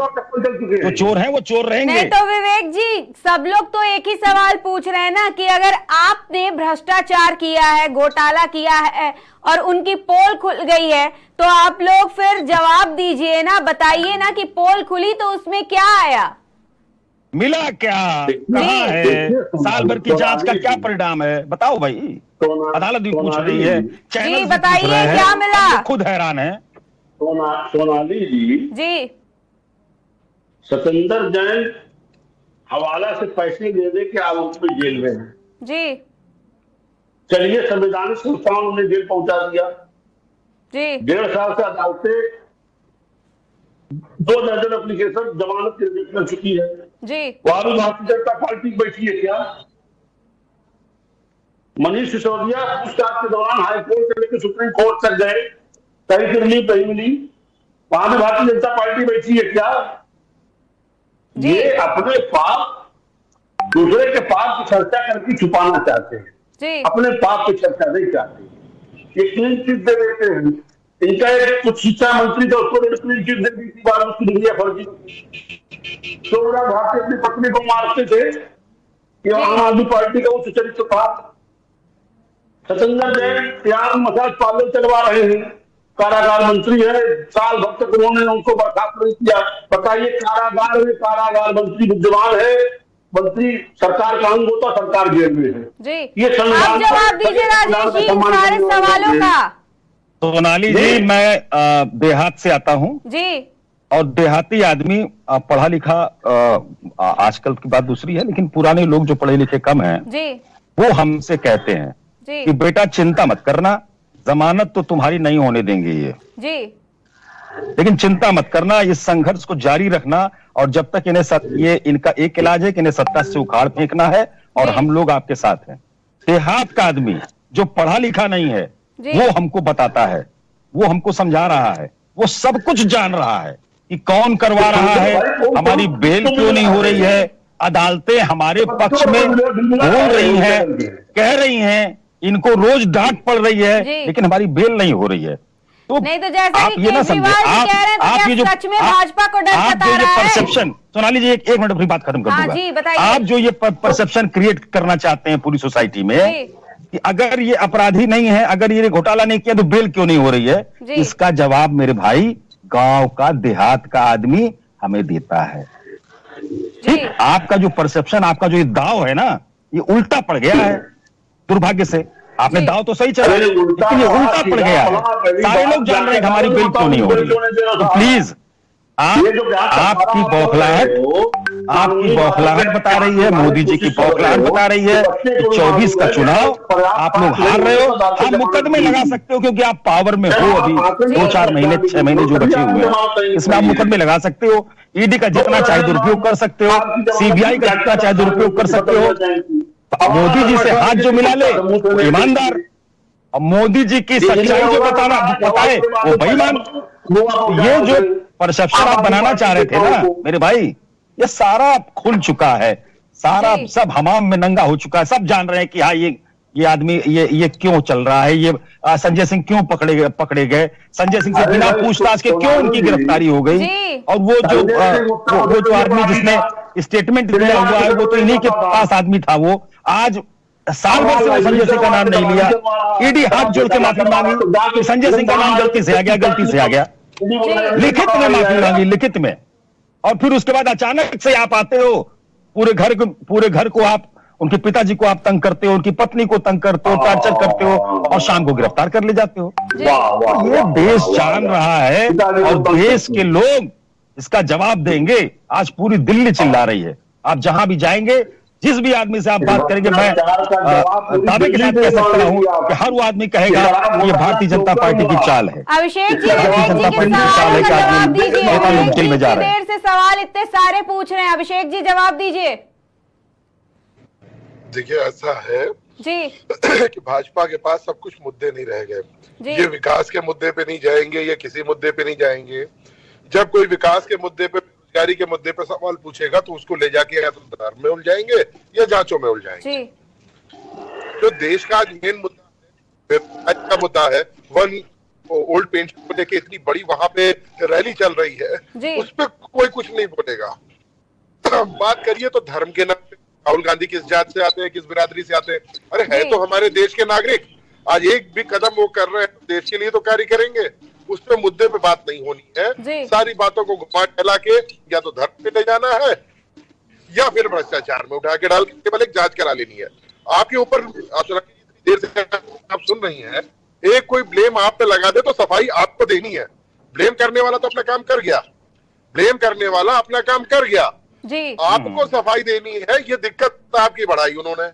तो चोर हैं वो चोर रहेंगे। नहीं तो विवेक जी, सब लोग तो एक ही सवाल पूछ रहे हैं ना कि अगर आपने भ्रष्टाचार किया है, घोटाला किया है और उनकी पोल खुल गई है, तो आप लोग फिर जवाब दीजिए ना, बताइए ना कि पोल खुली तो उसमें क्या आया, मिला क्या, कहाँ है, साल भर की जांच का क्या परिणाम है, बताओ भाई। अदालत भी पूछ रही है, चैनल बताइए क्या मिला, खुद हैरान है। सोनाली जी, सतेंद्र जैन हवाला से पैसे देने के आरोप में जेल में है जी। चलिए, संवैधानिक संस्थाओं ने जेल पहुंचा दिया जी। 1.5 साल से अदालतें 2 दर्जन एप्लीकेशन जमानत के लिए कर चुकी है जी। वहां भी भारतीय जनता पार्टी बैठी है क्या? मनीष सिसोदिया पूछताछ के दौरान हाईकोर्ट से लेकर सुप्रीम कोर्ट तक गए, कहीं से रिलीफ नहीं मिली, वहां भी भारतीय जनता पार्टी बैठी है क्या? ये अपने पाप दूसरे के पाप की चर्चा करके छुपाना चाहते हैं जी। अपने पाप की चर्चा नहीं चाहते। ये क्लीन चिट दे देते हैं। इनका एक कुछ शिक्षा मंत्री था, उसको क्लीन चिट दे दी थी, बाद उसकी डिग्री फर्जी। सोमनाथ भारती अपनी पत्नी को मारते थे कि आम आदमी पार्टी का उच्च चरित्र था। सतेंद्र जैन प्यार मसाज पार्लर चलवा रहे हैं, कारागार मंत्री है, साल भर तक उन्होंने उनको बर्खास्त नहीं किया। बताइए, कारागार में कारागार मंत्री विद्यमान है, मंत्री सरकार का अंग होता, सरकार जेल में है जी। ये आप जवाब दीजिए राजेश जी सारे सवालों का। सोनाली जी, मैं देहात से आता हूँ जी, और देहाती आदमी पढ़ा लिखा, आजकल की बात दूसरी है, लेकिन पुराने लोग जो पढ़े लिखे कम हैं जी, वो हमसे कहते हैं कि बेटा चिंता मत करना, जमानत तो तुम्हारी नहीं होने देंगे ये जी। लेकिन चिंता मत करना, इस संघर्ष को जारी रखना, और जब तक ये इनका एक इलाज है कि इन्हें सत्ता से उखाड़ फेंकना है, और हम लोग आपके साथ हैं। देहात का आदमी जो पढ़ा लिखा नहीं है वो हमको बताता है, वो हमको समझा रहा है, वो सब कुछ जान रहा है कि कौन करवा रहा है, हमारी बेल क्यों नहीं हो रही है, अदालतें हमारे पक्ष में बोल रही हैं, कह रही हैं, इनको रोज डांट पड़ रही है, लेकिन हमारी बेल नहीं हो रही है। तो नहीं तो जैसे आप ये ना समझे, आप ये जो सच में भाजपा को डर सता रहा है। परसेप्शन, सोनाली जी एक मिनट अपनी बात खत्म कर दूंगा। जी बताइए। आप जो ये परसेप्शन क्रिएट करना चाहते हैं पूरी सोसाइटी में कि अगर ये अपराधी नहीं है, अगर ये घोटाला नहीं किया तो बेल क्यों नहीं हो रही है, इसका जवाब मेरे भाई गांव का, देहात का आदमी हमें देता है। ठीक, आपका जो परसेप्शन, आपका जो ये दाव है ना, ये उल्टा पड़ गया है दुर्भाग्य से। आपने दाव तो सही चला, लेकिन ये उल्टा पड़ गया है। सारे लोग जान रहे हैं कि हमारी बिल क्यों नहीं हो रही है। तो प्लीज आपकी बौखलाहट बता रही है, मोदी जी की बौखलाहट बता रही है। 24 का चुनाव आप लोग हार रहे हो, आप मुकदमे लगा सकते हो क्योंकि आप पावर में हो, अभी 2-4 महीने 6 महीने जो बचे हुए हैं, इसमें आप मुकदमे लगा सकते हो। ईडी का जितना चाहे दुरुपयोग कर सकते हो, सीबीआई का जितना चाहे दुरुपयोग कर सकते हो। मोदी जी से हाथ जो मिला ले वो ईमानदार, और मोदी जी की सच्चाई जो बताए वो बेईमान। ये जो परसेप्शन आप बनाना चाह रहे थे ना मेरे भाई, ये सारा खुल चुका है, सारा सब हमाम में नंगा हो चुका है। सब जान रहे हैं कि हाँ ये आदमी ये क्यों चल रहा है, ये संजय सिंह क्यों पकड़े गए, संजय सिंह से बिना पूछताछ के क्यों उनकी गिरफ्तारी हो गई, और वो जो आदमी जिसने स्टेटमेंट दिया हुआ है वो तो इन्हीं के पास आदमी था। वो आज साल भर से वो संजय सिंह का नाम नहीं लिया, ईडी हाथ जोड़ के माफी मांगी, संजय सिंह का नाम गलती से आ गया, लिखित में माफी मांगी, लिखित में। और फिर उसके बाद अचानक से आप आते हो, पूरे घर को आप, उनके पिताजी को आप तंग करते हो, उनकी पत्नी को तंग करते हो, टॉर्चर करते हो, और शाम को गिरफ्तार कर ले जाते हो। ये देश जान रहा है और देश के लोग इसका जवाब देंगे। आज पूरी दिल्ली चिल्ला रही है, आप जहां भी जाएंगे, जिस भी आदमी से आप बात करेंगे, मैं दावे के साथ कह सकता हूं कि हर वो आदमी कहेगा कि ये भारतीय जनता पार्टी की चाल है। अभिषेक जी, भारतीय जनता पार्टी की चाल है कि आज नेता लोग जेल में जा रहे हैं। देर से सवाल इतने सारे पूछ रहे हैं, अभिषेक जी जवाब दीजिए। देखिए ऐसा है जी कि भाजपा के पास सब कुछ मुद्दे नहीं रह गए। ये विकास के मुद्दे पे नहीं जाएंगे, ये किसी मुद्दे पे नहीं जाएंगे। जब कोई विकास के मुद्दे पे, रोजगारी के मुद्दे पे सवाल पूछेगा तो उसको ले जाके या तो धर्म में उलझाएंगे या जांचों में उलझाएंगे। जो देश का आज मेन मुद्दा है, वन ओल्ड पेंशन को लेके इतनी बड़ी वहां पे रैली चल रही है, उस पर कोई कुछ नहीं बोलेगा। बात करिए तो धर्म के नाम पे राहुल गांधी किस जात से आते हैं, किस बिरादरी से आते हैं, अरे है तो हमारे देश के नागरिक। आज एक भी कदम वो कर रहे हैं देश के लिए तो कार्य करेंगे, उस पे मुद्दे पे बात नहीं होनी है। सारी बातों को घुमा फैला के या तो धर्म पे ले जाना है या फिर भ्रष्टाचार में उठा के डाल के केवल एक जांच करा लेनी है। आपके ऊपर देर से आप सुन रही हैं, एक कोई ब्लेम आप पे लगा दे तो सफाई आपको देनी है। ब्लेम करने वाला तो अपना काम कर गया, ब्लेम करने वाला अपना काम कर गया, आपको सफाई देनी है। ये दिक्कत आपकी बढ़ाई उन्होंने,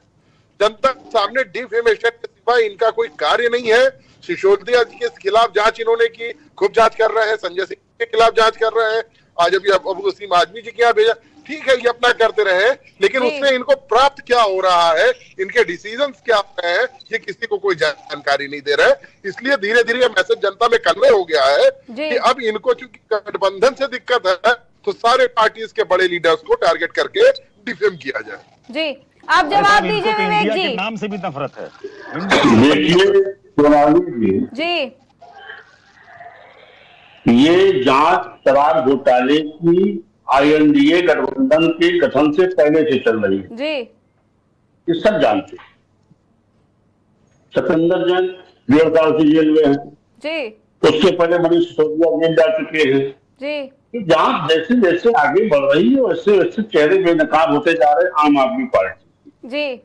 जनता सामने डिफेमेशन के सिवा इनका कोई कार्य नहीं है। सिसोदिया जी के खिलाफ जांच इन्होंने की, खूब जांच कर रहे हैं, संजय सिंह के खिलाफ जांच कर रहे हैं, आज अभी अबू वसीम आजमी जी के यहाँ भेजा। ठीक है, ये अपना करते रहे, लेकिन उससे इनको प्राप्त क्या हो रहा है, इनके डिसीजंस क्या है, ये किसी को कोई जानकारी नहीं दे रहा है। इसलिए धीरे धीरे मैसेज जनता में कन्वे हो गया है कि अब इनको चूंकि गठबंधन से दिक्कत है तो सारे पार्टीज के बड़े लीडर्स को टारगेट करके डिफेम किया जाए। जी आप जवाब दीजिए विवेक जी। नाम से भी नफरत है। जी ये जांच शराब घोटाले की INDA गठबंधन के गठन से पहले से चल रही है जी, ये सब जानते। सत्येंद्र जैन 1.5 साल से जेल में है जी, उसके पहले मनीष सिसोदिया जेल जा चुके हैं जी। जांच जैसे जैसे आगे बढ़ रही है वैसे वैसे चेहरे बेनकाब होते जा रहे हैं आम आदमी पार्टी जी।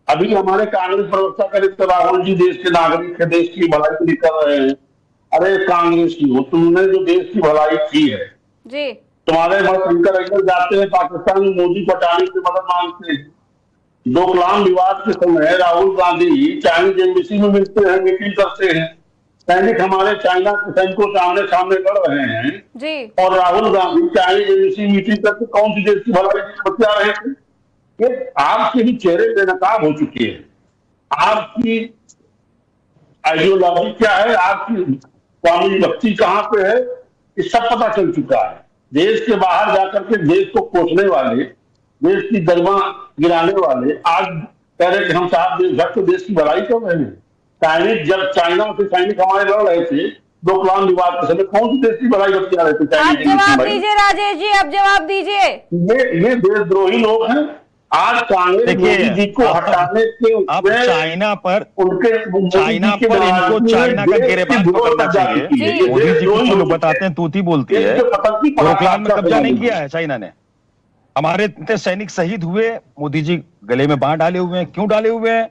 अभी हमारे कांग्रेस प्रवक्ता करे तो राहुल जी देश के नागरिक है, देश की भलाई के लिए कर रहे हैं। अरे कांग्रेस की हो, तुमने जो देश की भलाई की है जी, तुम्हारे शंकर जाते हैं पाकिस्तान में मोदी को हटाने की मदद मांगते हैं। डोकलाम विवाद के समय राहुल गांधी चाइनीज एम्बेसी में मिलते हैं, मीटिंग करते हैं, सैनिक हमारे चाइना के सैनिकों से आमने सामने लड़ रहे हैं जी, और Rahul Gandhi Chinese agency meeting करके कौन सी देश की भलाई बतिया रहे थे। ये आपके भी चेहरे बेनकाब हो चुके हैं। आपकी आइडियोलॉजी क्या है, आपकी स्वामी भक्ति कहां पे है, ये सब पता चल चुका है। देश के बाहर जाकर के देश को कोसने वाले, देश की गरिमा गिराने वाले आज कह रहे कि हम साहब देशभक्त देश की भलाई कर रहे हैं। चाइनीज जब चाइना से सैनिक हमारे लड़ रहे थे डोकलाम विवाद के समय, कौन सी देश की भलाई बतिया रहे थे? अब जवाब दीजिए राजेश जी, अब जवाब दीजिए। ये देशद्रोही लोग हैं। आज कांग्रेस मोदी जी को हटाने के अब चाइना पर इनको चाइना का गिरेबान पकड़ना चाहिए। मोदी जी को लोग बताते हैं तूती बोलती है, डोकलाम में कब्जा नहीं किया है चाइना ने। हमारे इतने सैनिक शहीद हुए, मोदी जी गले में बांह डाले हुए हैं। क्यों डाले हुए हैं?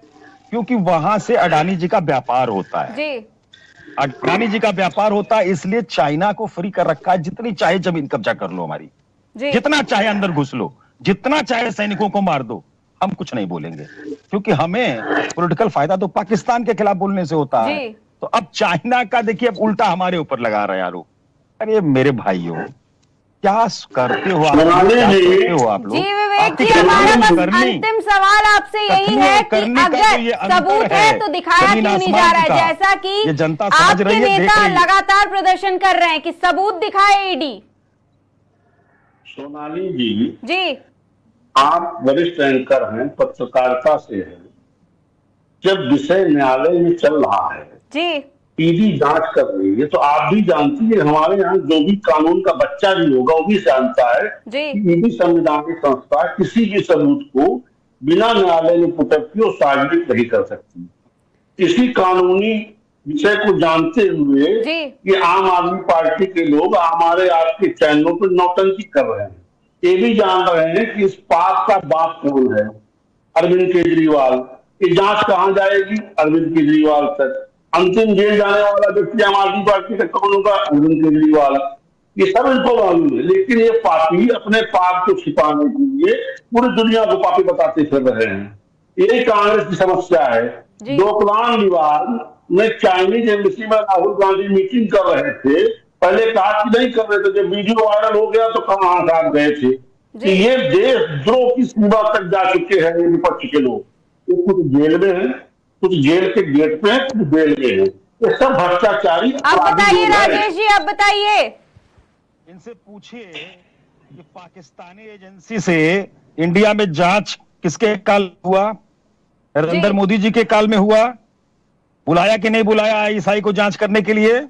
क्योंकि वहां से अडानी जी का व्यापार होता है जी, अडानी जी का व्यापार होता है, इसलिए चाइना को फ्री कर रखा है। जितनी चाहे जमीन कब्जा कर लो हमारी, जितना चाहे अंदर घुस लो, जितना चाहे सैनिकों को मार दो, हम कुछ नहीं बोलेंगे, क्योंकि हमें पॉलिटिकल फायदा तो पाकिस्तान के खिलाफ बोलने से होता है। तो अब चाइना का देखिए, अब उल्टा हमारे ऊपर लगा रहे हैं आरोप। अरे मेरे भाइयों, क्या करते हो आप लोग? जी विवेक जी, हमारा बस अंतिम सवाल आपसे यही है कि अगर सबूत है तो दिखाया क्यों नहीं जा रहा है? जैसा कि जनता समझ रही आपके है, नेता लगातार प्रदर्शन कर रहे हैं कि सबूत दिखाए ईडी। सोनाली जी, आप वरिष्ठ एंकर हैं, पत्रकारिता से हैं। जब विषय न्यायालय में चल रहा है जी, ईडी जांच कर रही है, तो आप भी जानती है, हमारे यहाँ जो भी कानून का बच्चा भी होगा वो भी जानता है कि ईडी संवैधानिक संस्था किसी भी सबूत को बिना न्यायालय में पुटअप किए सार्वजनिक नहीं कर सकती। इसी कानूनी विषय को जानते हुए कि आम आदमी पार्टी के लोग हमारे आपके चैनलों पर नौटंकी कर रहे हैं। ये भी जान रहे हैं कि इस पाप का बाप कौन है, अरविंद केजरीवाल। ये जांच कहां जाएगी? अरविंद केजरीवाल तक। अंतिम जेल जाने वाला व्यक्ति आम आदमी पार्टी का कौन होगा? अरविंद केजरीवाल। ये सब इनको मालूम है, लेकिन ये पापी अपने पाप को छिपाने के लिए पूरी दुनिया को पापी बताते फिर रहे हैं। यही कांग्रेस की समस्या है। डोकलाम विवाद में चाइनीज एम्बेसी में राहुल गांधी मीटिंग कर रहे थे, पहले कहा कि नहीं कर रहे थे, जब वीडियो वायरल हो गया तो कहां साथ गए थे। कि ये देशद्रोह की सीमा तक जा चुके हैं ये विपक्ष के लोग। ये कुछ जेल में है, कुछ जेल के गेट पे है, कुछ जेल में है। ये सब भ्रष्टाचारी। अब बताइए राजेश जी, अब बताइए, इनसे पूछिए कि पाकिस्तानी एजेंसी से इंडिया में जांच किसके काल हुआ? नरेंद्र मोदी जी के काल में हुआ। बुलाया कि नहीं बुलाया आईएसआई को जांच करने के लिए?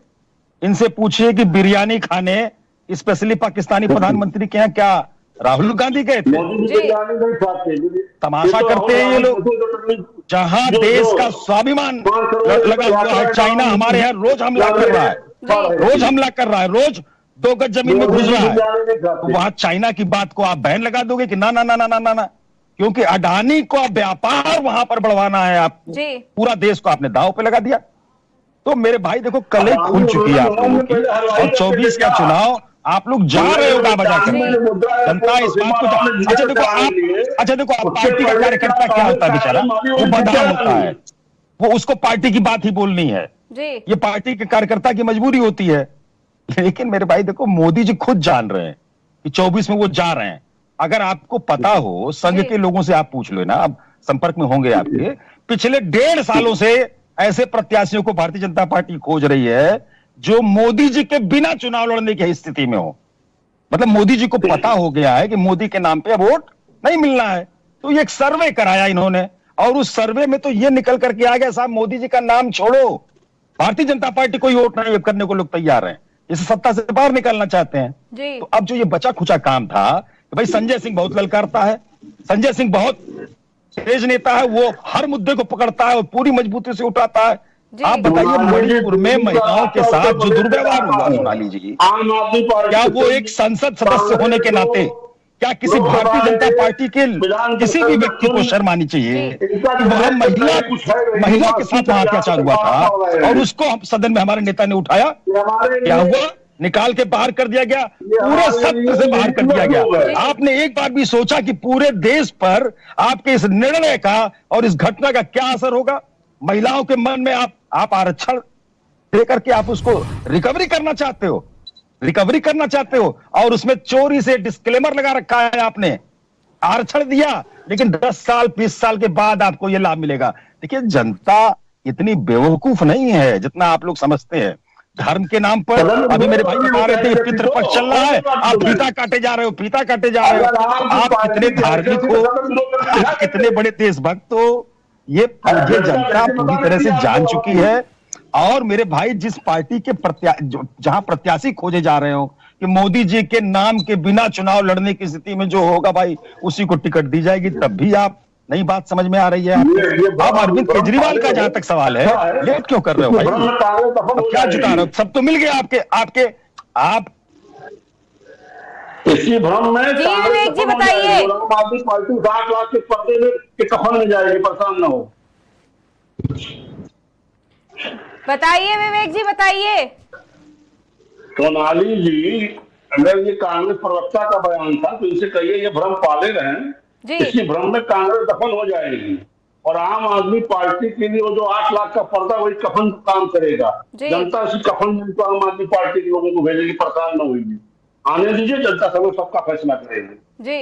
इनसे पूछिए कि बिरयानी खाने स्पेशली पाकिस्तानी प्रधानमंत्री के यहाँ क्या राहुल गांधी गए थे? तमाशा करते हैं ये लोग। जहां देश का स्वाभिमान लगा हुआ है, चाइना हमारे यहाँ रोज हमला कर रहा है, रोज हमला कर रहा है, रोज 2 गज जमीन में घुस रहा है। तो वहां चाइना की बात को आप बैन लगा दोगे कि ना ना ना ना ना ना ना, क्योंकि अडानी को व्यापार वहां पर बढ़वाना है आपको, पूरा देश को आपने दांव पे लगा दिया। तो मेरे भाई देखो, कले खुल चुकी है आप लोगों की, और 24 का चुनाव आप लोग जा रहे हो गा बजा कर। जनता इस बात को अच्छा देखो आप पार्टी का कार्यकर्ता क्या होता है बेचारा, वो बदनाम होता है, वो उसको पार्टी की बात ही बोलनी है, ये पार्टी के कार्यकर्ता की मजबूरी होती है। लेकिन मेरे भाई देखो, मोदी जी खुद जान रहे हैं कि 24 में वो जा रहे हैं। अगर आपको पता हो, संघ के लोगों से आप पूछ लो ना, अब संपर्क में होंगे आपके, पिछले 1.5 सालों से ऐसे प्रत्याशियों को भारतीय जनता पार्टी खोज रही है जो मोदी जी के बिना चुनाव लड़ने की स्थिति में हो। मतलब मोदी जी को पता हो गया है कि मोदी के नाम पे वोट नहीं मिलना है, तो ये एक सर्वे कराया इन्होंने, और उस सर्वे में तो ये निकल करके आ गया, साहब मोदी जी का नाम छोड़ो, भारतीय जनता पार्टी कोई वोट नहीं करने को लोग तैयार हैं, इसे सत्ता से बाहर निकालना चाहते हैं। तो अब जो ये बचा खुचा काम था, तो भाई संजय सिंह बहुत ललकारता है, संजय सिंह बहुत तेज नेता है, वो हर मुद्दे को पकड़ता है और पूरी मजबूती से उठाता है। आप बताइए, मणिपुर में महिलाओं के साथ जो दुर्व्यवहार हुआ सोनाली जी, क्या वो एक संसद सदस्य होने के नाते क्या किसी भारतीय जनता पार्टी के किसी भी व्यक्ति को शर्म आनी चाहिए कि वह महिला के साथ वहां अत्याचार हुआ था और उसको हम सदन में हमारे नेता ने उठाया? क्या हुआ? निकाल के बाहर कर दिया गया, पूरे सत्र से बाहर कर दिया गया। आपने एक बार भी सोचा कि पूरे देश पर आपके इस निर्णय का और इस घटना का क्या असर होगा? महिलाओं के मन में आप आरक्षण दे करके आप उसको रिकवरी करना चाहते हो, और उसमें चोरी से डिस्क्लेमर लगा रखा है आपने, आरक्षण दिया, लेकिन 10 साल 20 साल के बाद आपको यह लाभ मिलेगा। देखिए, जनता इतनी बेवकूफ नहीं है जितना आप लोग समझते हैं। धर्म के नाम पर अभी मेरे भाई बता रहे थे पितृपक्ष चल रहा है, आप फीता काटे जा रहे हो। आप कितने धार्मिक हो, आप कितने बड़े देशभक्त हो, ये जनता पूरी तरह से जान चुकी है। और मेरे भाई, जिस पार्टी के जहां प्रत्याशी खोजे जा रहे हो कि मोदी जी के नाम के बिना चुनाव लड़ने की स्थिति में जो होगा भाई, उसी को टिकट दी जाएगी, तब भी आप नई बात समझ में आ रही है आपको। अब अरविंद केजरीवाल का जहां तक सवाल है, लेट क्यों कर रहे हो भाई? अब क्या जुटा रहे हो? सब तो मिल गया आप इसी भ्रम में जी विवेक जी बताइए। आम आदमी पार्टी 60 लाख के पर्दे में के कफन में जाएगी, परेशान ना हो। बताइए विवेक जी, बताइए। सोनाली जी, अगर ये कांग्रेस प्रवक्ता का बयान था तो इनसे कहिए ये भ्रम पाले रहें, इसी भ्रम में कांग्रेस दफन हो जाएगी और आम आदमी पार्टी के लिए वो जो 8 लाख का पर्दा वही कफन काम करेगा। जनता इसी कफन में तो आम आदमी पार्टी के लोगों को भेजेगी, परेशान न होगी। आने दीजिए, जनता सब सबका फैसला करेगी। जी,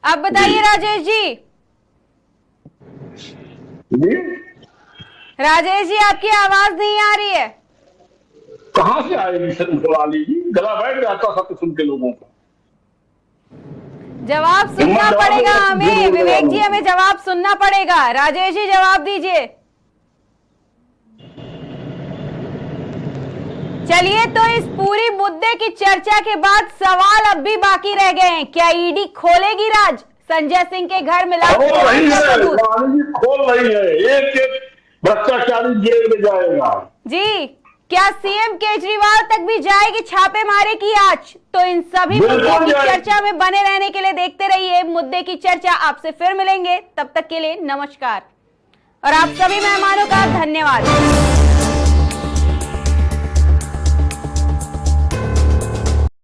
अब बताइए राजेश जी। जी राजेश जी, आपकी आवाज नहीं आ रही है। कहां से आएगी सोनाली जी? गला बैठ जाता सत्य सुन के लोगों का। जवाब सुनना पड़ेगा हमें विवेक जी, हमें जवाब सुनना पड़ेगा। राजेश जी जवाब दीजिए। चलिए, तो इस पूरी मुद्दे की चर्चा के बाद सवाल अब भी बाकी रह गए हैं। क्या ईडी खोलेगी राज? संजय सिंह के घर मिला खोल रही है, एक भ्रष्टाचारी जेल में जाएगा। जी, क्या सीएम केजरीवाल तक भी जाएगी छापेमारी की आज? तो इन सभी मुद्दों की चर्चा में बने रहने के लिए देखते रहिए मुद्दे की चर्चा। आपसे फिर मिलेंगे, तब तक के लिए नमस्कार और आप सभी मेहमानों का धन्यवाद।